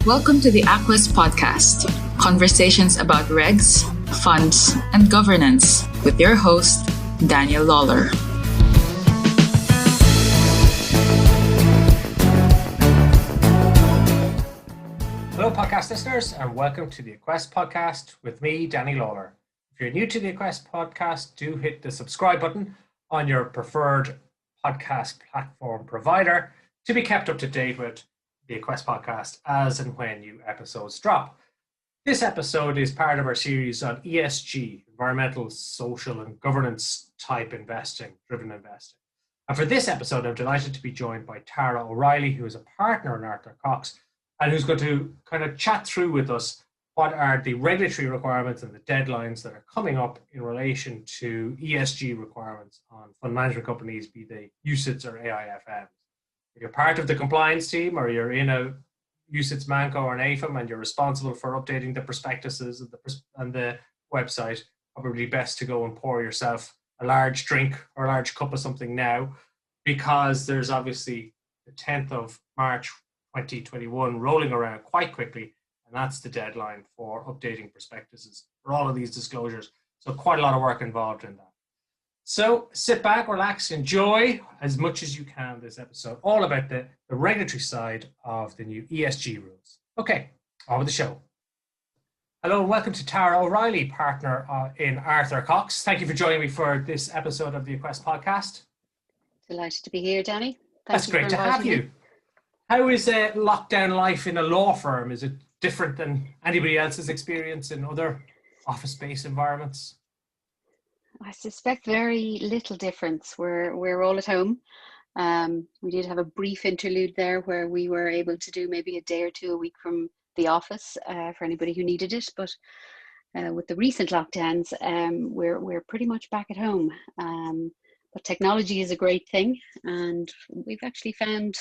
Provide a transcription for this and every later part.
Welcome to the Aquest Podcast, conversations about regs, funds, and governance with your host, Daniel Lawler. Hello, podcast listeners, and welcome to the Aquest Podcast with me, Danny Lawler. If you're new to the Aquest Podcast, do hit the subscribe button on your preferred podcast platform provider to be kept up to date with the Aquest Podcast as and when new episodes drop. This episode is part of our series on ESG, environmental, social, and governance type driven investing. And for this episode, I'm delighted to be joined by Tara O'Reilly, who is a partner in Arthur Cox, and who's going to kind of chat through with us what are the regulatory requirements and the deadlines that are coming up in relation to ESG requirements on fund management companies, be they UCITS or AIFMs. If you're part of the compliance team or you're in a UCITS, Manco or an AIFM and you're responsible for updating the prospectuses and the website, probably best to go and pour yourself a large drink or a large cup of something now, because there's obviously the 10th of March 2021 rolling around quite quickly, and that's the deadline for updating prospectuses for all of these disclosures. So quite a lot of work involved in that. So sit back, relax, enjoy as much as you can this episode, all about the regulatory side of the new ESG rules. Okay, on with the show. Hello and welcome to Tara O'Reilly, partner in Arthur Cox. Thank you for joining me for this episode of the Aquest Podcast. Delighted to be here, Danny. That's great to have you. How is lockdown life in a law firm? Is it different than anybody else's experience in other office-based environments? I suspect very little difference. We're all at home. We did have a brief interlude there where we were able to do maybe a day or two a week from the office for anybody who needed it. But with the recent lockdowns, we're pretty much back at home. But technology is a great thing, and we've actually found,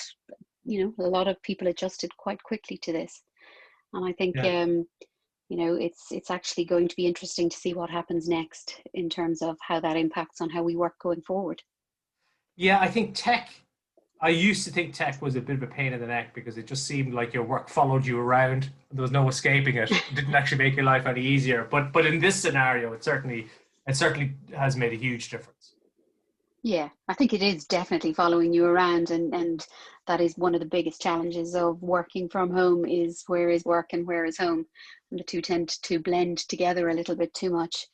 a lot of people adjusted quite quickly to this. And I think, it's actually going to be interesting to see what happens next in terms of how that impacts on how we work going forward. Yeah, I used to think tech was a bit of a pain in the neck because it just seemed like your work followed you around. There was no escaping it. It didn't actually make your life any easier. But in this scenario, it certainly has made a huge difference. Yeah, I think it is definitely following you around, and that is one of the biggest challenges of working from home is where is work and where is home, and the two tend to blend together a little bit too much.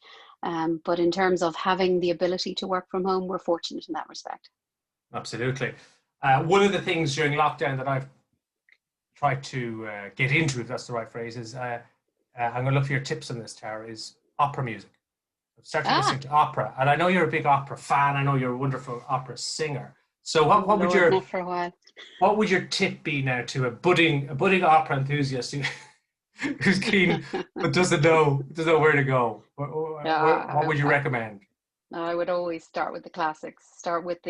But in terms of having the ability to work from home, we're fortunate in that respect. Absolutely. One of the things during lockdown that I've tried to get into, if that's the right phrase, is I'm going to look for your tips on this, Tara, is opera music. I've started listening to opera, and I know you're a big opera fan. I know you're a wonderful opera singer. So what would your tip be now to a budding opera enthusiast who's keen but doesn't know where to go? What would you recommend? I would always start with the classics. Start with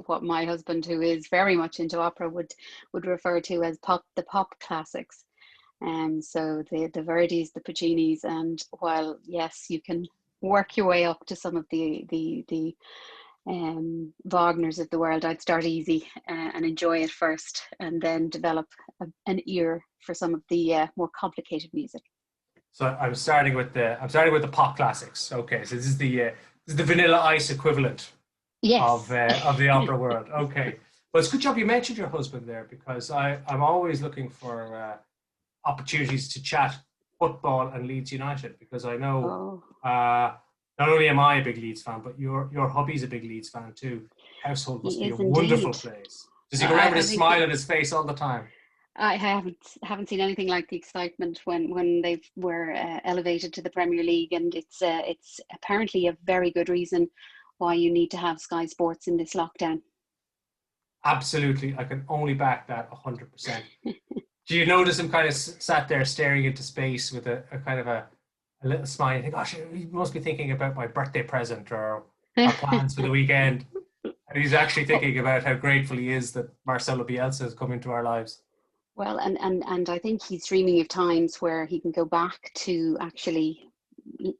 what my husband, who is very much into opera, would refer to as the pop classics. So the Verdis, the Puccinis, and while yes, you can work your way up to some of the Wagners of the world, I'd start easy and enjoy it first, and then develop an ear for some of the more complicated music. So I'm starting with the pop classics. Okay, so this is the Vanilla Ice equivalent of the opera world. Okay, well, it's a good job you mentioned your husband there, because I'm always looking for opportunities to chat football and Leeds United, because I know not only am I a big Leeds fan, but your hubby's a big Leeds fan too. Household must be a wonderful place. Does he go around with a smile on his face all the time? I haven't seen anything like the excitement when they were elevated to the Premier League, and it's apparently a very good reason why you need to have Sky Sports in this lockdown. Absolutely, I can only back that 100%. Do you notice him kind of sat there staring into space with a kind of a little smile? You think, gosh, he must be thinking about my birthday present or our plans for the weekend. And he's actually thinking about how grateful he is that Marcelo Bielsa has come into our lives. Well, and I think he's dreaming of times where he can go back to actually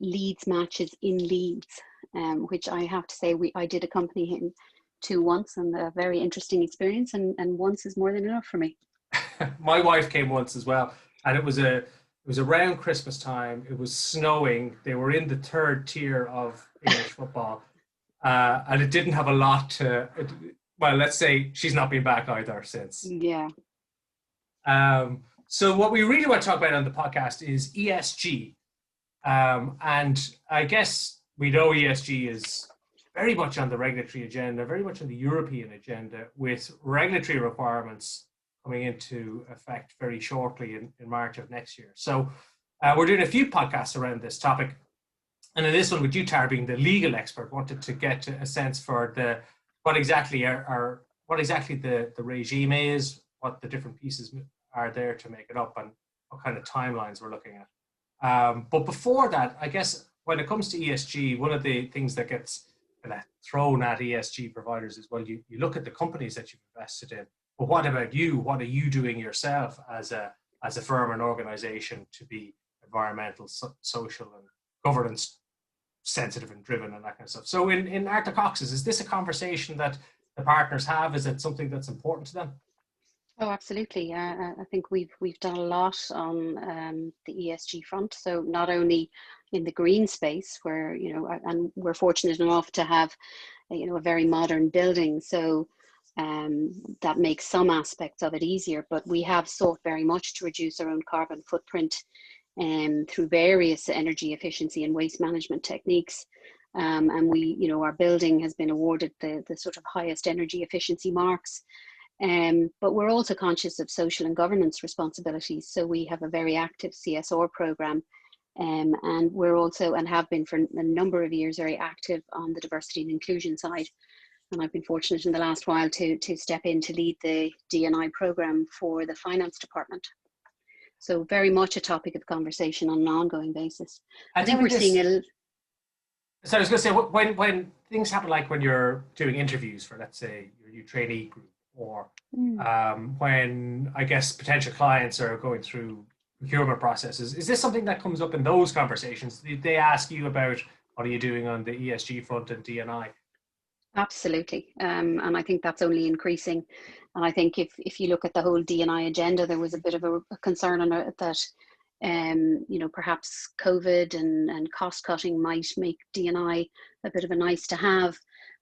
Leeds matches in Leeds, which I have to say I did accompany him to once, and a very interesting experience, and once is more than enough for me. My wife came once as well. and it was around Christmas time. It was snowing. They were in the third tier of English football, and it didn't have a lot to. Well, let's say she's not been back either since. Yeah. So what we really want to talk about on the podcast is ESG, and I guess we know ESG is very much on the regulatory agenda, very much on the European agenda, with regulatory requirements coming into effect very shortly in March of next year. So we're doing a few podcasts around this topic. And in this one, with you, Tara, being the legal expert, wanted to get a sense for what exactly the regime is, what the different pieces are there to make it up, and what kind of timelines we're looking at. But before that, I guess when it comes to ESG, one of the things that gets kind of thrown at ESG providers is, well, you look at the companies that you've invested in, but what about you? What are you doing yourself as a firm and organization to be environmental, social, and governance sensitive and driven and that kind of stuff? So in Arthur Cox's, is this a conversation that the partners have? Is it something that's important to them? Oh, absolutely. I think we've done a lot on the ESG front. So not only in the green space, where and we're fortunate enough to have a very modern building, so that makes some aspects of it easier. But we have sought very much to reduce our own carbon footprint through various energy efficiency and waste management techniques. And we, our building has been awarded the sort of highest energy efficiency marks. But we're also conscious of social and governance responsibilities. So we have a very active CSR program, and we're also, and have been for a number of years, very active on the diversity and inclusion side. And I've been fortunate in the last while to step in to lead the D&I program for the finance department. So very much a topic of conversation on an ongoing basis. I think we're seeing a... So I was going to say, when things happen, like when you're doing interviews for, let's say, your new trainee group, or when, I guess, potential clients are going through procurement processes, is this something that comes up in those conversations? They ask you about what are you doing on the ESG front and D&I? Absolutely. And I think that's only increasing. And I think if you look at the whole D&I agenda, there was a bit of a concern on it that, perhaps COVID and cost cutting might make D&I a bit of a nice to have.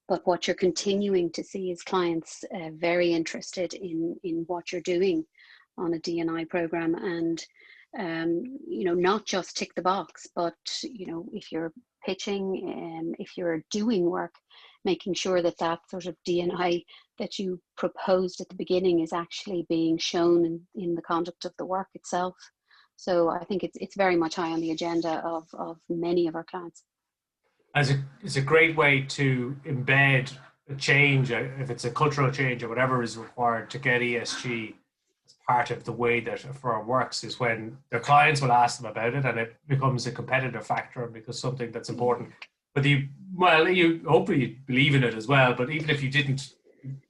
But what you're continuing to see is clients very interested in what you're doing on a D&I program, and not just tick the box, but if you're pitching, if you're doing work, making sure that sort of D&I that you proposed at the beginning is actually being shown in the conduct of the work itself. So I think it's very much high on the agenda of many of our clients. It's a great way to embed a change, if it's a cultural change or whatever is required to get ESG as part of the way that a firm works, is when their clients will ask them about it and it becomes a competitive factor because something that's important. But you hopefully believe in it as well, but even if you didn't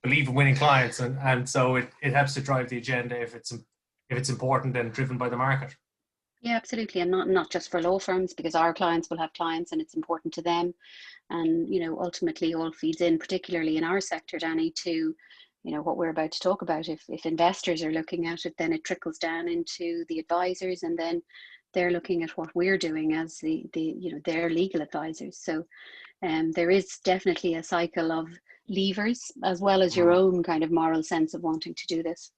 believe in winning clients, and so it helps to drive the agenda if it's important and driven by the market. Yeah, absolutely. And not just for law firms, because our clients will have clients and it's important to them. And, ultimately all feeds in, particularly in our sector, Danny, to, what we're about to talk about. If investors are looking at it, then it trickles down into the advisors, and then they're looking at what we're doing as their legal advisors. So there is definitely a cycle of levers, as well as your own kind of moral sense of wanting to do this.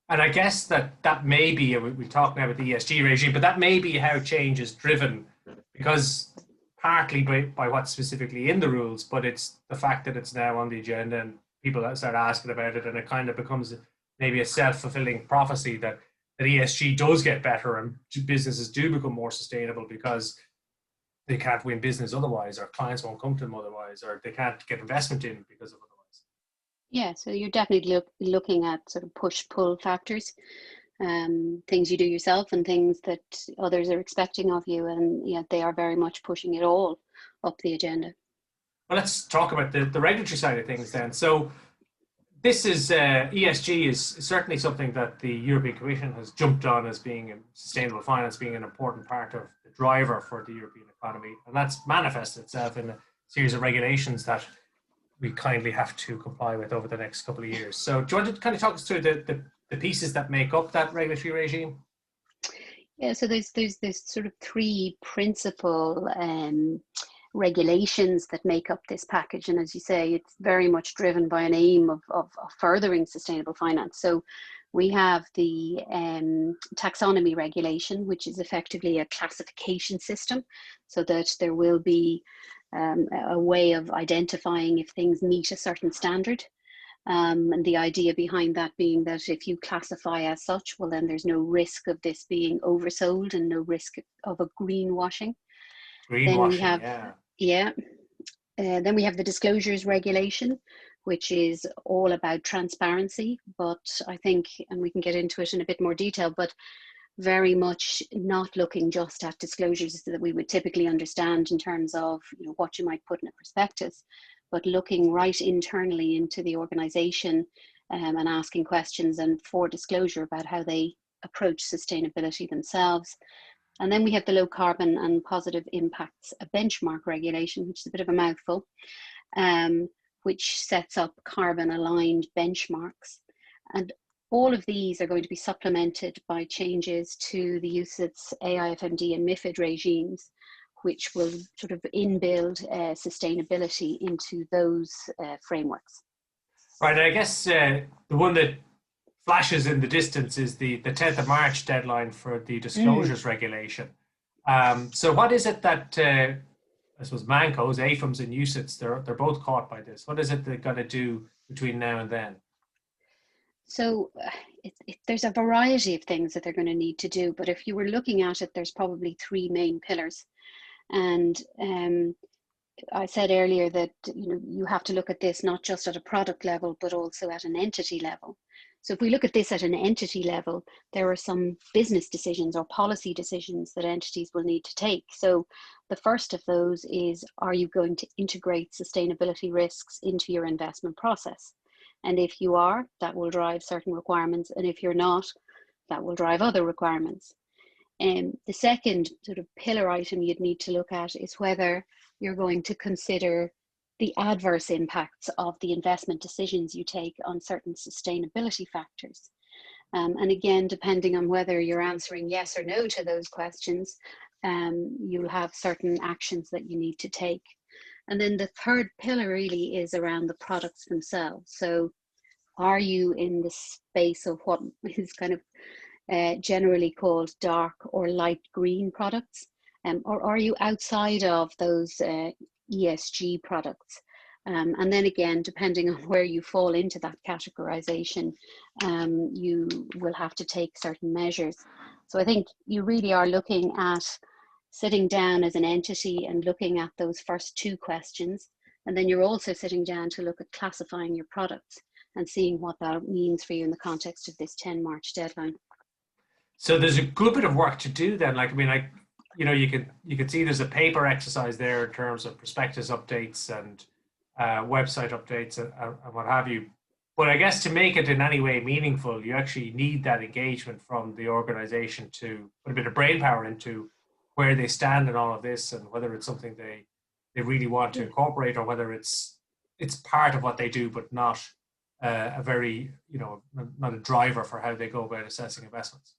And I guess that may be, we talked now about the ESG regime, but that may be how change is driven, because partly by what's specifically in the rules, but it's the fact that it's now on the agenda and people start asking about it, and it kind of becomes maybe a self-fulfilling prophecy that ESG does get better and businesses do become more sustainable because they can't win business otherwise, or clients won't come to them otherwise, or they can't get investment in because of otherwise. Yeah, so you're definitely looking at sort of push-pull factors, things you do yourself and things that others are expecting of you, and they are very much pushing it all up the agenda. Well, let's talk about the regulatory side of things then. So this is ESG is certainly something that the European Commission has jumped on as being sustainable finance being an important part of the driver for the European economy, and that's manifested itself in a series of regulations that we kindly have to comply with over the next couple of years. So do you want to kind of talk us through the pieces that make up that regulatory regime? Yeah, so there's sort of three principal regulations that make up this package, and as you say, it's very much driven by an aim of furthering sustainable finance. So we have the taxonomy regulation, which is effectively a classification system, so that there will be a way of identifying if things meet a certain standard. And the idea behind that being that if you classify as such, well, then there's no risk of this being oversold and no risk of a greenwashing. Then we have, then we have the disclosures regulation, which is all about transparency. But I think, and we can get into it in a bit more detail, but very much not looking just at disclosures that we would typically understand in terms of, you know, what you might put in a prospectus, but looking right internally into the organization and asking questions and for disclosure about how they approach sustainability themselves. And then we have the low carbon and positive impacts a benchmark regulation, which is a bit of a mouthful, which sets up carbon aligned benchmarks. And all of these are going to be supplemented by changes to the UCITS, AIFMD and MIFID regimes, which will sort of inbuild sustainability into those frameworks. Right, and I guess the one that flashes in the distance is the 10th of March deadline for the disclosures regulation. So what is it that, I suppose, mancos, AFMs and UCITS, they're both caught by this? What is it they're going to do between now and then? So there's a variety of things that they're going to need to do, but if you were looking at it, there's probably three main pillars. And I said earlier that, you know, you have to look at this not just at a product level, but also at an entity level. So if we look at this at an entity level, there are some business decisions or policy decisions that entities will need to take. So the first of those is, are you going to integrate sustainability risks into your investment process? And if you are, that will drive certain requirements. And if you're not, that will drive other requirements. And the second sort of pillar item you'd need to look at is whether you're going to consider the adverse impacts of the investment decisions you take on certain sustainability factors. And again, depending on whether you're answering yes or no to those questions, you'll have certain actions that you need to take. And then the third pillar really is around the products themselves. So are you in the space of what is kind of generally called dark or light green products? Or are you outside of those ESG products? And then again, depending on where you fall into that categorization, you will have to take certain measures. So I think you really are looking at sitting down as an entity and looking at those first two questions. And then you're also sitting down to look at classifying your products and seeing what that means for you in the context of this 10 March deadline. So there's a good bit of work to do then. Like, I mean, like, you know, you can see there's a paper exercise there in terms of prospectus updates and website updates and what have you. But I guess to make it in any way meaningful, you actually need that engagement from the organization to put a bit of brain power into where they stand in all of this and whether it's something they really want to incorporate or whether it's part of what they do, but not a very, you know, not a driver for how they go about assessing investments.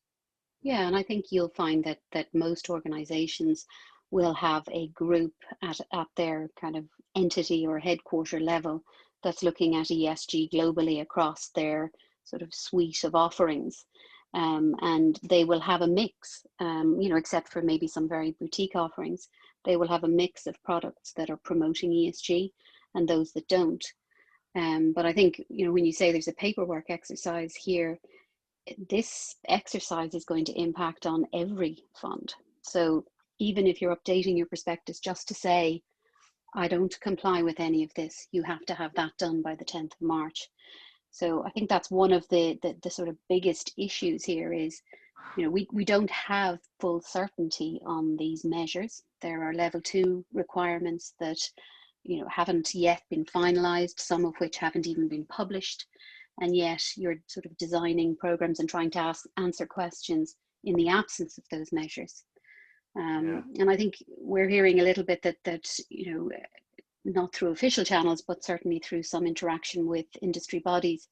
Yeah, and I think you'll find that most organizations will have a group at their kind of entity or headquarter level that's looking at ESG globally across their sort of suite of offerings. And they will have a mix, you know, except for maybe some very boutique offerings, they will have a mix of products that are promoting ESG and those that don't. But I think, you know, when you say there's a paperwork exercise here, this exercise is going to impact on every fund. So even if you're updating your prospectus just to say, I don't comply with any of this, you have to have that done by the 10th of March. So I think that's one of the sort of biggest issues here is, you know, we don't have full certainty on these measures. There are level 2 requirements that, you know, haven't yet been finalized, some of which haven't even been published. And yet you're sort of designing programs and trying to answer questions in the absence of those measures. And I think we're hearing a little bit that, you know, not through official channels, but certainly through some interaction with industry bodies,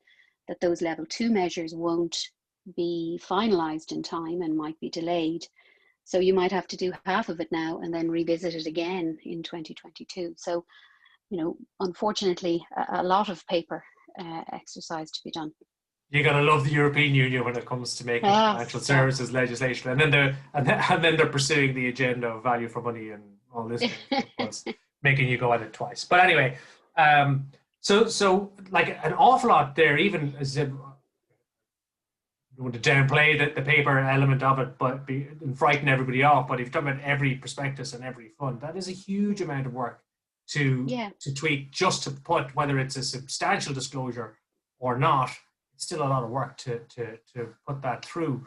that those level 2 measures won't be finalized in time and might be delayed. So you might have to do half of it now and then revisit it again in 2022. So, unfortunately, a lot of paper exercise to be done. You're going to love the European Union when it comes to making financial services legislation, and then they're pursuing the agenda of value for money and all this kind of stuff, making you go at it twice. But anyway, so like an awful lot there, even as if you want to downplay the paper element of it, and frighten everybody off. But if you're talking about every prospectus and every fund, that is a huge amount of work to tweak, just to put, whether it's a substantial disclosure or not. It's still a lot of work to put that through.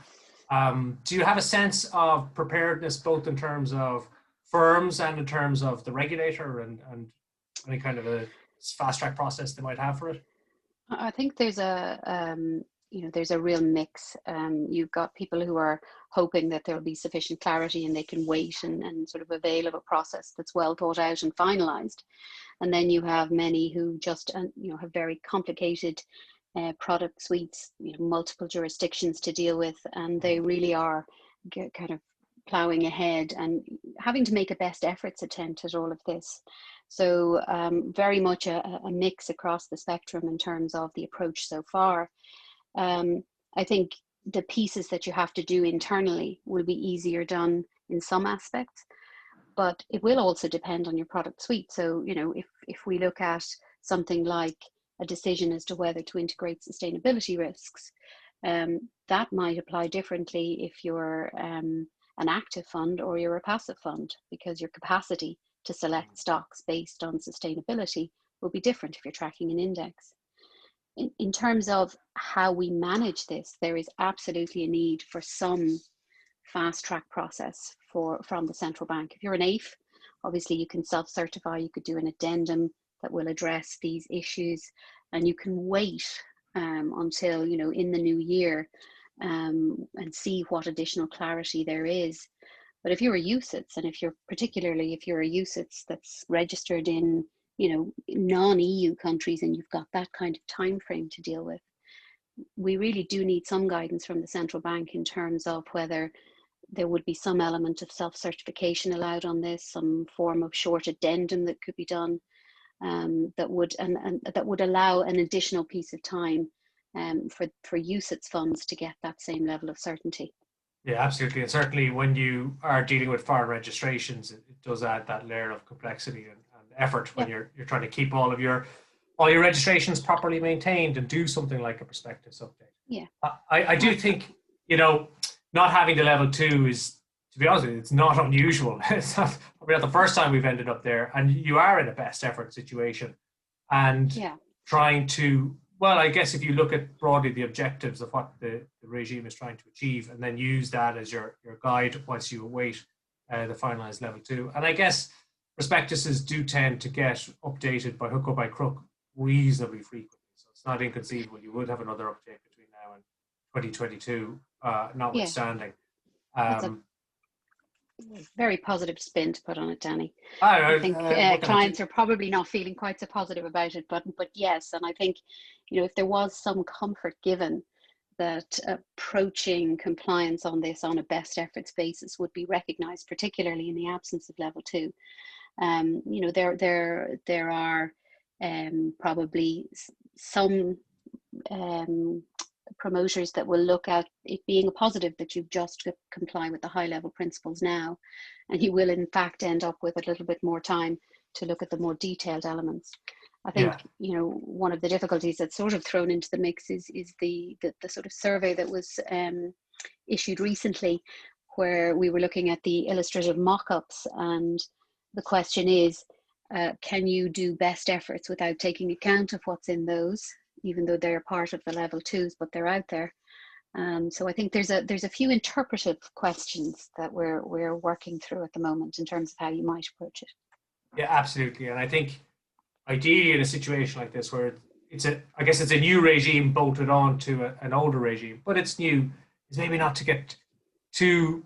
Do you have a sense of preparedness, both in terms of firms and in terms of the regulator, and any kind of a fast track process they might have for it? I think there's there's a real mix. You've got people who are hoping that there will be sufficient clarity and they can wait and sort of avail of a process that's well thought out and finalized. And then you have many who just have very complicated product suites, multiple jurisdictions to deal with, and they really are kind of plowing ahead and having to make a best efforts attempt at all of this. So very much a mix across the spectrum in terms of the approach so far. I think the pieces that you have to do internally will be easier done in some aspects, but it will also depend on your product suite. So, if we look at something like a decision as to whether to integrate sustainability risks, that might apply differently if you're an active fund or you're a passive fund, because your capacity to select stocks based on sustainability will be different if you're tracking an index. In terms of how we manage this, there is absolutely a need for some fast track process from the central bank. If you're an AIF, obviously you can self-certify, you could do an addendum that will address these issues, and you can wait until in the new year and see what additional clarity there is. But if you're a UCITS, and if you're a UCITS that's registered in non-EU countries, and you've got that kind of time frame to deal with, we really do need some guidance from the central bank in terms of whether there would be some element of self-certification allowed on this, some form of short addendum that could be done, that would allow an additional piece of time for UCITS funds to get that same level of certainty. Yeah, absolutely. And certainly when you are dealing with foreign registrations, it does add that layer of complexity and effort when you're trying to keep all your registrations properly maintained and do something like a prospectus update. Yeah. I do think, not having the level 2 is, to be honest with you, it's not unusual. It's probably not the first time we've ended up there, and you are in a best effort situation and trying to, well, I guess if you look at broadly the objectives of what the regime is trying to achieve, and then use that as your guide once you await the finalized level 2. And I guess prospectuses do tend to get updated by hook or by crook reasonably frequently. So it's not inconceivable you would have another update between now and 2022, notwithstanding. That's a very positive spin to put on it, Danny. I think clients are probably not feeling quite so positive about it, but yes, and I think if there was some comfort given that approaching compliance on this on a best efforts basis would be recognized, particularly in the absence of level 2. There are probably some promoters that will look at it being a positive that you've just comply with the high level principles now, and you will in fact end up with a little bit more time to look at the more detailed elements. I think one of the difficulties that's sort of thrown into the mix is the sort of survey that was issued recently, where we were looking at the illustrative mock-ups, and the question is, can you do best efforts without taking account of what's in those, even though they're part of the level 2s, but they're out there. So I think there's a few interpretive questions that we're working through at the moment in terms of how you might approach it. Yeah, absolutely. And I think ideally in a situation like this, where it's a new regime bolted on to an older regime, but it's new, is maybe not to get too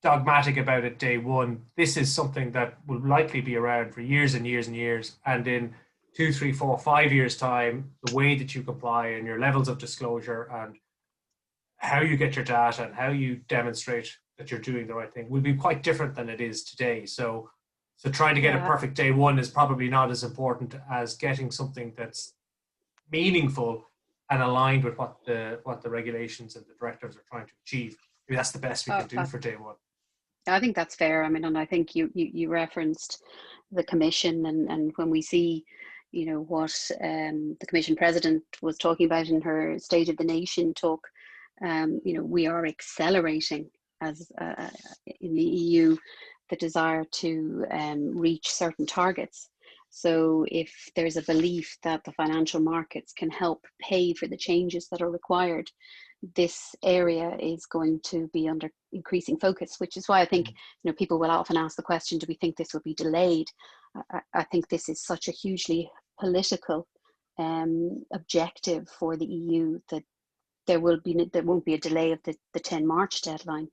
dogmatic about it day one. This is something that will likely be around for years and years and years. And in 2, 3, 4, 5 years time, the way that you comply and your levels of disclosure and how you get your data and how you demonstrate that you're doing the right thing will be quite different than it is today. So trying to get a perfect day one is probably not as important as getting something that's meaningful and aligned with what the regulations and the directives are trying to achieve. Maybe that's the best we can do for day one. I think that's fair. I mean, and I think you referenced the commission, and when we see, what the commission president was talking about in her State of the Nation talk, we are accelerating as in the EU the desire to reach certain targets. So if there's a belief that the financial markets can help pay for the changes that are required, this area is going to be under increasing focus, which is why I think people will often ask the question, do we think this will be delayed? I think this is such a hugely political objective for the EU that there won't be a delay of the 10 March deadline,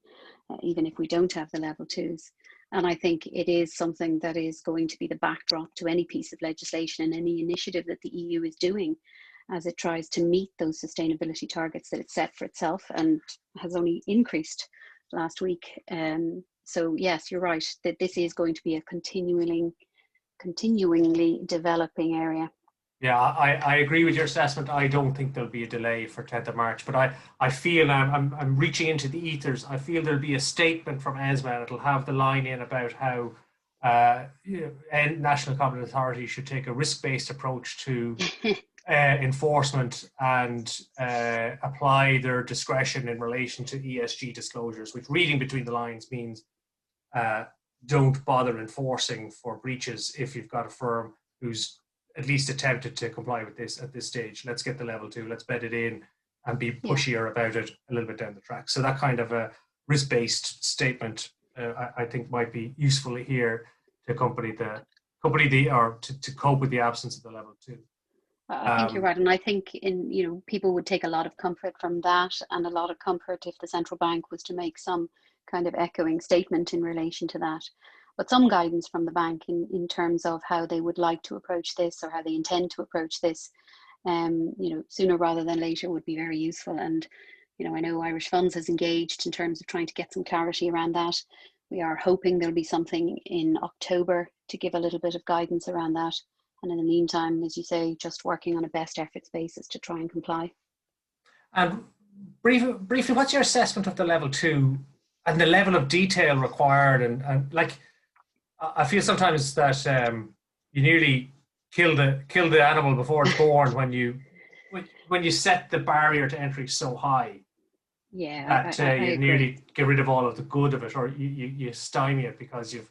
even if we don't have the level twos. And I think it is something that is going to be the backdrop to any piece of legislation and any initiative that the EU is doing as it tries to meet those sustainability targets that it's set for itself, and has only increased last week. So yes, you're right, that this is going to be a continually developing area. Yeah, I agree with your assessment. I don't think there'll be a delay for 10th of March, but I feel I'm reaching into the ethers. I feel there'll be a statement from ESMA. It'll have the line in about how national competent authorities should take a risk-based approach to enforcement and apply their discretion in relation to ESG disclosures, which, reading between the lines, means don't bother enforcing for breaches if you've got a firm who's at least attempted to comply with this at this stage. Let's get the level two, let's bed it in and be pushier about it a little bit down the track. So that kind of a risk-based statement, I think, might be useful here to accompany to cope with the absence of the level two. I think you're right, and I think people would take a lot of comfort from that, and a lot of comfort if the central bank was to make some kind of echoing statement in relation to that. But some guidance from the bank in terms of how they would like to approach this, or how they intend to approach this, sooner rather than later, would be very useful. And I know Irish Funds has engaged in terms of trying to get some clarity around that. We are hoping there'll be something in October to give a little bit of guidance around that. And in the meantime, as you say, just working on a best efforts basis to try and comply. And briefly, what's your assessment of the level two and the level of detail required? And like, I feel sometimes that you nearly kill the animal before it's born when you set the barrier to entry so high. Yeah, that you nearly get rid of all of the good of it, or you stymie it because you've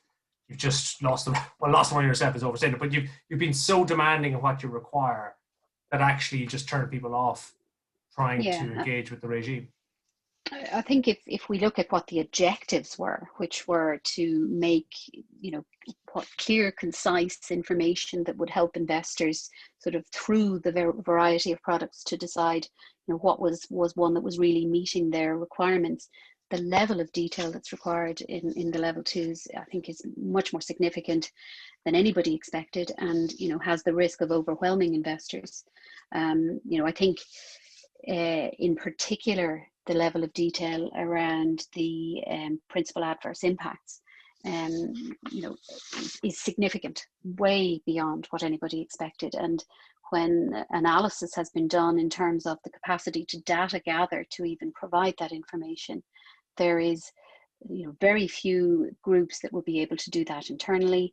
just lost them. Well, lost them on yourself is overstated, but you've been so demanding of what you require that actually you just turn people off trying to engage with the regime. I think if we look at what the objectives were, which were to make clear, concise information that would help investors sort of through the variety of products to decide what was one that was really meeting their requirements, the level of detail that's required in the level twos, I think, is much more significant than anybody expected, and has the risk of overwhelming investors. I think in particular, the level of detail around the principal adverse impacts is significant, way beyond what anybody expected. And when analysis has been done in terms of the capacity to data gather to even provide that information, there is very few groups that will be able to do that internally.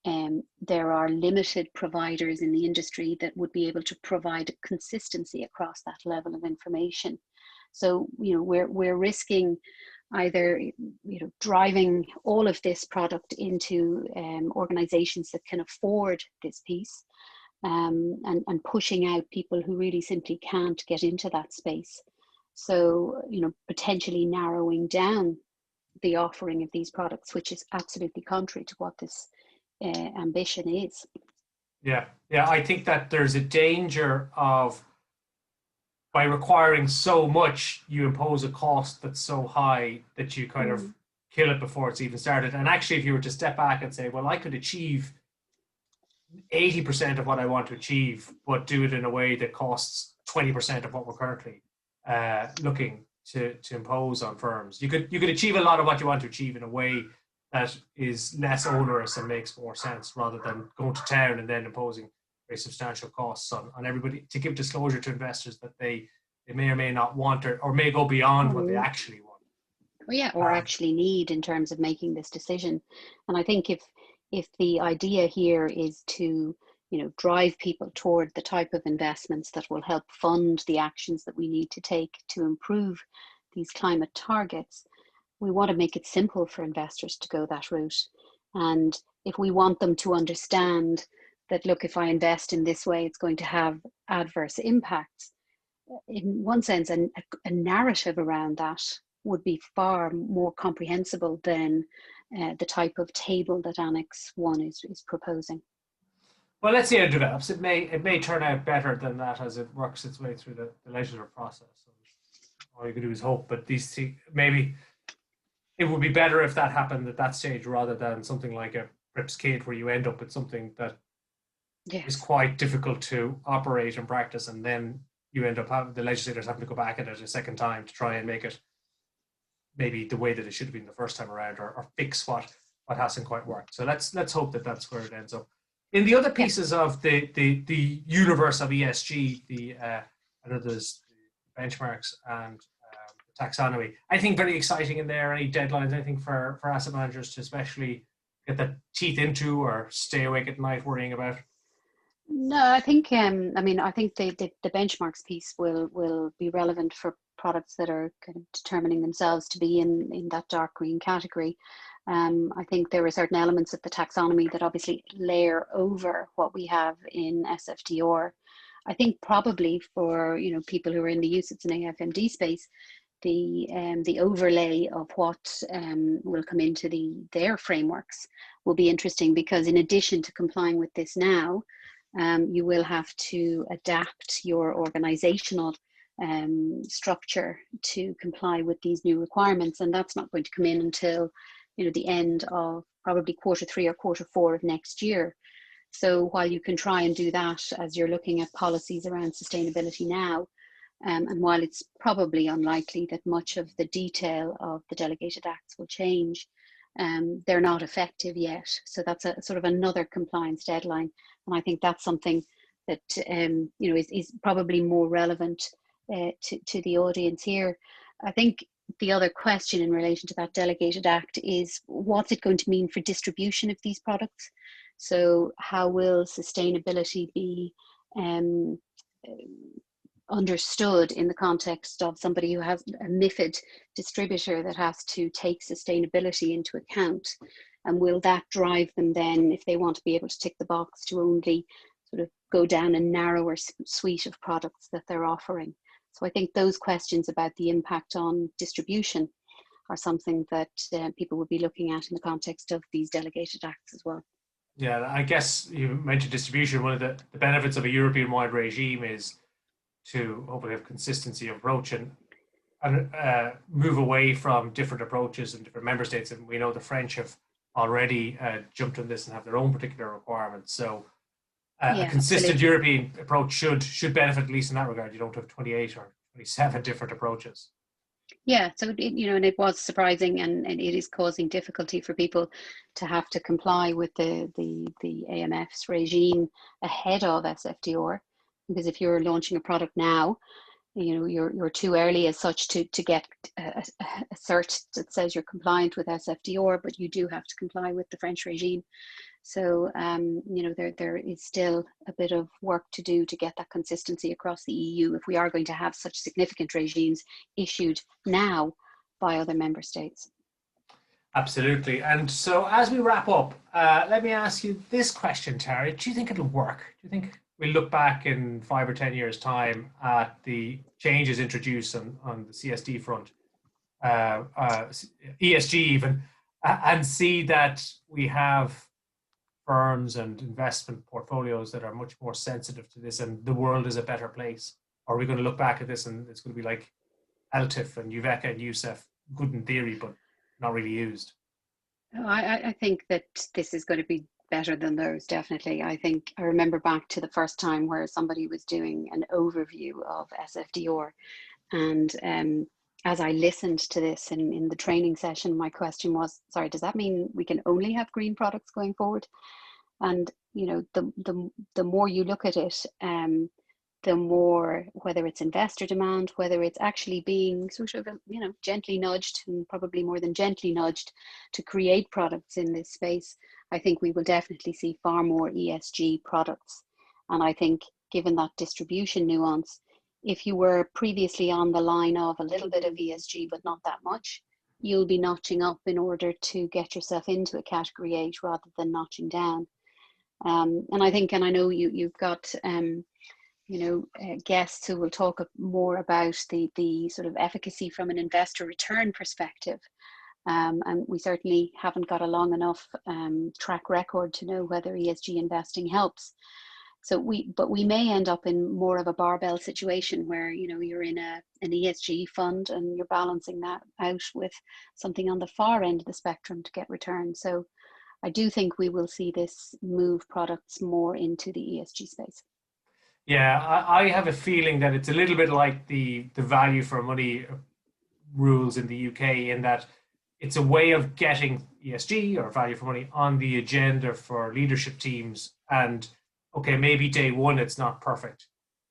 There are limited providers in the industry that would be able to provide consistency across that level of information. So we're risking either driving all of this product into organizations that can afford this piece, and pushing out people who really simply can't get into that space. So potentially narrowing down the offering of these products, which is absolutely contrary to what this ambition is. Yeah, I think that there's a danger of, by requiring so much, you impose a cost that's so high that you kind of kill it before it's even started. And actually, if you were to step back and say, well, I could achieve 80% of what I want to achieve, but do it in a way that costs 20% of what we're currently looking to impose on firms. You could achieve a lot of what you want to achieve in a way that is less onerous and makes more sense, rather than going to town and then imposing very substantial costs on everybody, to give disclosure to investors that they may or may not want, or may go beyond what they actually want. Well, yeah, or actually need in terms of making this decision. And I think if the idea here is to, drive people toward the type of investments that will help fund the actions that we need to take to improve these climate targets, we want to make it simple for investors to go that route. And if we want them to understand that, look, if I invest in this way, it's going to have adverse impacts, in one sense, a narrative around that would be far more comprehensible than the type of table that Annex 1 is proposing. Well, let's see how it develops. It may turn out better than that as it works its way through the legislative process. So all you can do is hope. But maybe it would be better if that happened at that stage, rather than something like a PRIPS kit, where you end up with something that is quite difficult to operate and practice, and then you end up having the legislators having to go back at it a second time to try and make it maybe the way that it should have been the first time around, or fix what hasn't quite worked. So let's hope that that's where it ends up. In the other pieces of the universe of ESG, I know there's the benchmarks and the taxonomy. Anything very exciting in there? Any deadlines? Anything for asset managers to especially get their teeth into, or stay awake at night worrying about? No, I think I think the benchmarks piece will be relevant for products that are kind of determining themselves to be in that dark green category. I think there are certain elements of the taxonomy that obviously layer over what we have in SFDR. I think probably for people who are in the UCITS and AFMD space, the overlay of what will come into their frameworks will be interesting, because in addition to complying with this now, you will have to adapt your organizational structure to comply with these new requirements, and that's not going to come in until the end of probably Q3 or Q4 of next year. So while you can try and do that as you're looking at policies around sustainability now, and while it's probably unlikely that much of the detail of the delegated acts will change, they're not effective yet. So that's a sort of another compliance deadline, and I think that's something that is probably more relevant to the audience here. I think the other question in relation to that delegated act is, what's it going to mean for distribution of these products? So how will sustainability be understood in the context of somebody who has a MiFID distributor that has to take sustainability into account? And will that drive them then, if they want to be able to tick the box, to only sort of go down a narrower suite of products that they're offering? So I think those questions about the impact on distribution are something that people will be looking at in the context of these delegated acts as well. Yeah, I guess you mentioned distribution. One of the benefits of a European-wide regime is to hopefully have consistency of approach and move away from different approaches in different member states. And we know the French have already jumped on this and have their own particular requirements. So a consistent absolutely. European approach should benefit, at least in that regard. You don't have 28 or 27 different approaches. Yeah, so and it was surprising, and it is causing difficulty for people to have to comply with the AMF's regime ahead of SFDR, because if you're launching a product now, you're too early as such to get a cert that says you're compliant with SFDR, but you do have to comply with the French regime. So there is still a bit of work to do to get that consistency across the EU if we are going to have such significant regimes issued now by other member states. Absolutely. And so as we wrap up, let me ask you this question, Tara. Do you think it'll work? Do you think we'll look back in 5 or 10 years' time at the changes introduced on the CSD front, ESG even, and see that we have firms and investment portfolios that are much more sensitive to this, and the world is a better place? Or are we going to look back at this and it's going to be like LTIF and UVECA and USEF, good in theory, but not really used? I think that this is going to be better than those, definitely. I remember back to the first time where somebody was doing an overview of SFDR, and as I listened to this in the training session, my question was, sorry, does that mean we can only have green products going forward? And, the more you look at it, the more, whether it's investor demand, whether it's actually being sort of, gently nudged, and probably more than gently nudged, to create products in this space, I think we will definitely see far more ESG products. And I think, given that distribution nuance, if you were previously on the line of a little bit of ESG, but not that much, you'll be notching up in order to get yourself into a category 8 rather than notching down. And I think, and I know you've got, guests who will talk more about the sort of efficacy from an investor return perspective. And we certainly haven't got a long enough track record to know whether ESG investing helps. So we may end up in more of a barbell situation where, you're in an ESG fund and you're balancing that out with something on the far end of the spectrum to get return. So I do think we will see this move products more into the ESG space. Yeah, I have a feeling that it's a little bit like the value for money rules in the UK, in that it's a way of getting ESG or value for money on the agenda for leadership teams. And okay, maybe day one it's not perfect,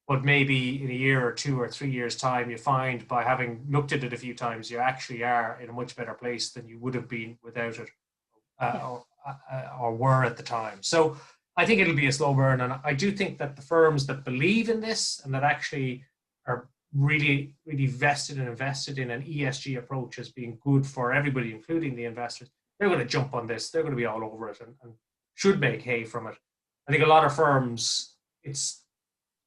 but maybe in a year or 2 or 3 years' time, you find, by having looked at it a few times, you actually are in a much better place than you would have been without it, or were at the time. So I think it'll be a slow burn, and I do think that the firms that believe in this and that actually are really, really vested and invested in an ESG approach as being good for everybody, including the investors, they're going to jump on this. They're going to be all over it and should make hay from it. I think a lot of firms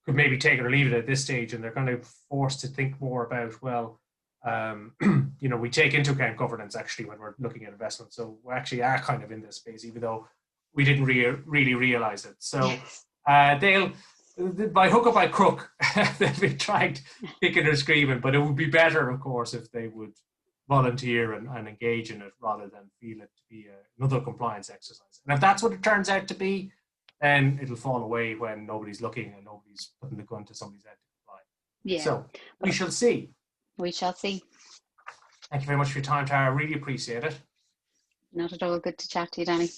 could maybe take it or leave it at this stage, and they're kind of forced to think more about, we take into account governance actually when we're looking at investment. So we actually are kind of in this space, even though we didn't really realize it. So they'll, by hook or by crook, they'll be trying to kicking or screaming, but it would be better, of course, if they would volunteer and engage in it rather than feel it to be another compliance exercise. And if that's what it turns out to be, then it'll fall away when nobody's looking and nobody's putting the gun to somebody's head to comply. Yeah. So we shall see. We shall see. Thank you very much for your time, Tara. I really appreciate it. Not at all. Good to chat to you, Danny.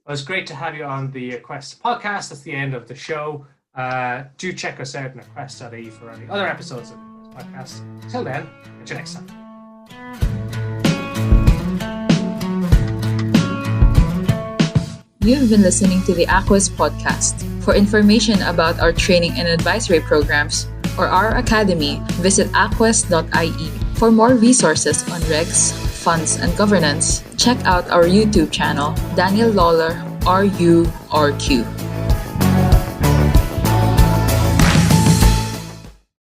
Well, it's great to have you on the Quest podcast. That's the end of the show. Do check us out on quest.ie for any other episodes of the Quest podcast. Till then, catch you next time. You've been listening to the Aquest Podcast. For information about our training and advisory programs or our academy, visit aquest.ie. For more resources on regs, funds, and governance, check out our YouTube channel, Daniel Lawler, RURQ.